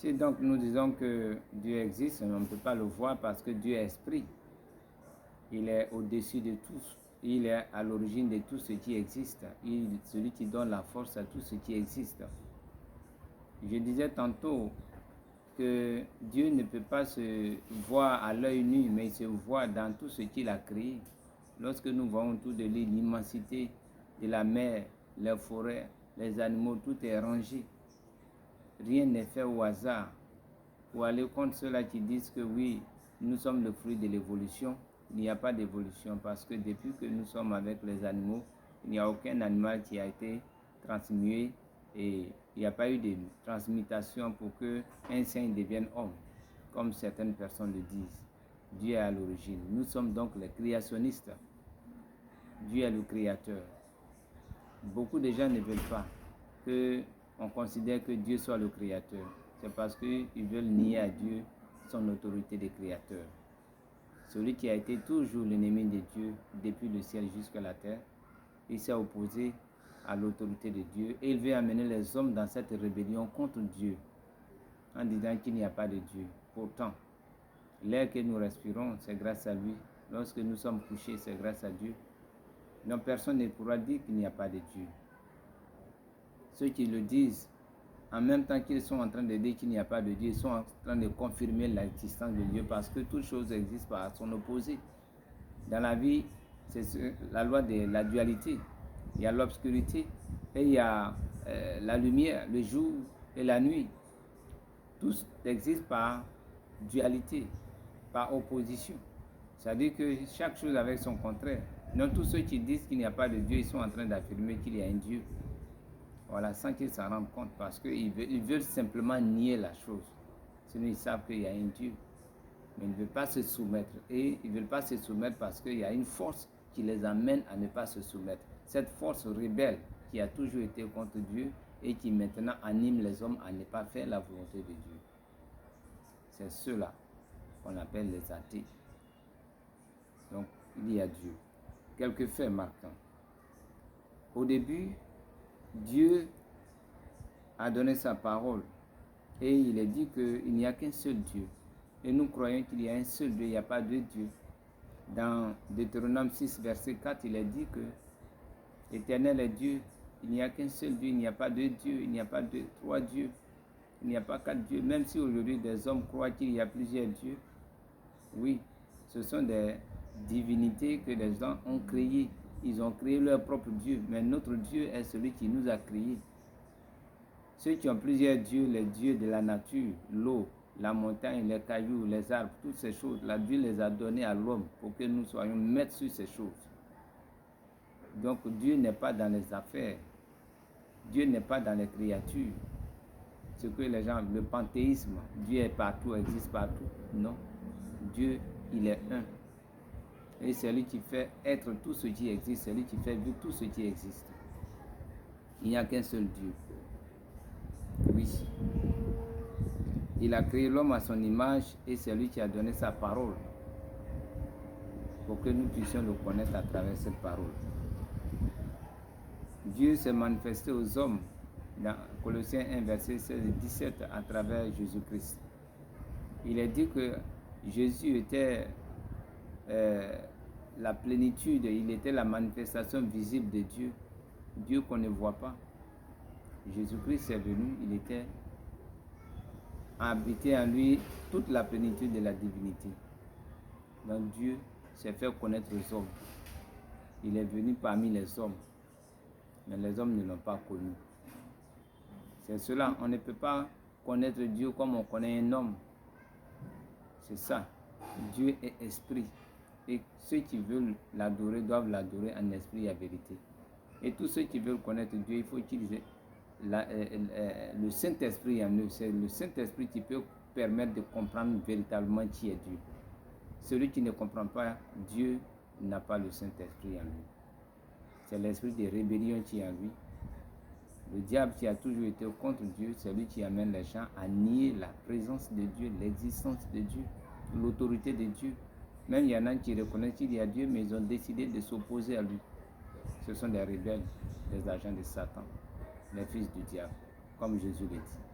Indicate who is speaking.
Speaker 1: Si donc nous disons que Dieu existe, on ne peut pas le voir parce que Dieu est esprit. Il est au-dessus de tout. Il est à l'origine de tout ce qui existe. Il est celui qui donne la force à tout ce qui existe. Je disais tantôt que Dieu ne peut pas se voir à l'œil nu, mais il se voit dans tout ce qu'il a créé. Lorsque nous voyons autour de lui l'immensité de la mer, les forêts, les animaux, tout est rangé. Rien n'est fait au hasard. Pour aller contre ceux-là qui disent que oui, nous sommes le fruit de l'évolution, il n'y a pas d'évolution parce que depuis que nous sommes avec les animaux, il n'y a aucun animal qui a été transmué et il n'y a pas eu de transmutation pour qu'un saint devienne homme, comme certaines personnes le disent. Dieu est à l'origine. Nous sommes donc les créationnistes. Dieu est le créateur. Beaucoup de gens ne veulent pas qu'on considère que Dieu soit le créateur. C'est parce qu'ils veulent nier à Dieu son autorité de créateur. Celui qui a été toujours l'ennemi de Dieu depuis le ciel jusqu'à la terre, il s'est opposé à l'autorité de Dieu et il veut amener les hommes dans cette rébellion contre Dieu en disant qu'il n'y a pas de Dieu. Pourtant, l'air que nous respirons, c'est grâce à lui. Lorsque nous sommes couchés, c'est grâce à Dieu. Donc personne ne pourra dire qu'il n'y a pas de Dieu. Ceux qui le disent, en même temps qu'ils sont en train de dire qu'il n'y a pas de Dieu, ils sont en train de confirmer l'existence de Dieu parce que toute chose existe par son opposé. Dans la vie, c'est la loi de la dualité. Il y a l'obscurité et il y a la lumière, le jour et la nuit. Tout existe par dualité, par opposition. C'est-à-dire que chaque chose avec son contraire. Donc tous ceux qui disent qu'il n'y a pas de Dieu, ils sont en train d'affirmer qu'il y a un Dieu. Voilà, sans qu'ils s'en rendent compte, parce qu'ils veulent simplement nier la chose. Sinon, ils savent qu'il y a un Dieu. Mais ils ne veulent pas se soumettre. Et ils ne veulent pas se soumettre parce qu'il y a une force qui les amène à ne pas se soumettre. Cette force rebelle qui a toujours été contre Dieu et qui maintenant anime les hommes à ne pas faire la volonté de Dieu. C'est ceux-là qu'on appelle les athées. Donc, il y a Dieu. Quelques faits marquants. Au début, Dieu a donné sa parole et il a dit qu'il n'y a qu'un seul Dieu. Et nous croyons qu'il y a un seul Dieu, il n'y a pas deux dieux. Dans Deutéronome 6, verset 4, il est dit que l'Éternel est Dieu, il n'y a qu'un seul Dieu, il n'y a pas deux dieux, il n'y a pas trois dieux, il n'y a pas quatre dieux. Même si aujourd'hui des hommes croient qu'il y a plusieurs dieux, oui, ce sont des divinités que les gens ont créées. Ils ont créé leur propre Dieu, mais notre Dieu est celui qui nous a créés. Ceux qui ont plusieurs dieux, les dieux de la nature, l'eau, la montagne, les cailloux, les arbres, toutes ces choses, la Dieu les a données à l'homme pour que nous soyons maîtres sur ces choses. Donc Dieu n'est pas dans les affaires, Dieu n'est pas dans les créatures. Ce que les gens, le panthéisme, Dieu est partout, existe partout. Non, Dieu, il est un. Et c'est lui qui fait être tout ce qui existe, c'est lui qui fait vivre tout ce qui existe. Il n'y a qu'un seul Dieu. Oui. Il a créé l'homme à son image et c'est lui qui a donné sa parole pour que nous puissions le connaître à travers cette parole. Dieu s'est manifesté aux hommes dans Colossiens 1, verset 16 et 17 à travers Jésus-Christ. Il est dit que Jésus était la plénitude, il était la manifestation visible de Dieu, Dieu qu'on ne voit pas. Jésus-Christ est venu, il était habité en lui toute la plénitude de la divinité. Donc Dieu s'est fait connaître aux hommes. Il est venu parmi les hommes, mais les hommes ne l'ont pas connu. C'est cela, on ne peut pas connaître Dieu comme on connaît un homme. C'est ça, Dieu est esprit. Et ceux qui veulent l'adorer doivent l'adorer en esprit et en vérité. Et tous ceux qui veulent connaître Dieu, il faut utiliser le Saint-Esprit en eux. C'est le Saint-Esprit qui peut permettre de comprendre véritablement qui est Dieu. Celui qui ne comprend pas Dieu n'a pas le Saint-Esprit en lui. C'est l'esprit de rébellion qui est en lui. Le diable qui a toujours été contre Dieu, c'est lui qui amène les gens à nier la présence de Dieu, l'existence de Dieu, l'autorité de Dieu. Même il y en a qui reconnaissent qu'il y a Dieu, mais ils ont décidé de s'opposer à lui. Ce sont des rebelles, des agents de Satan, les fils du diable, comme Jésus l'a dit.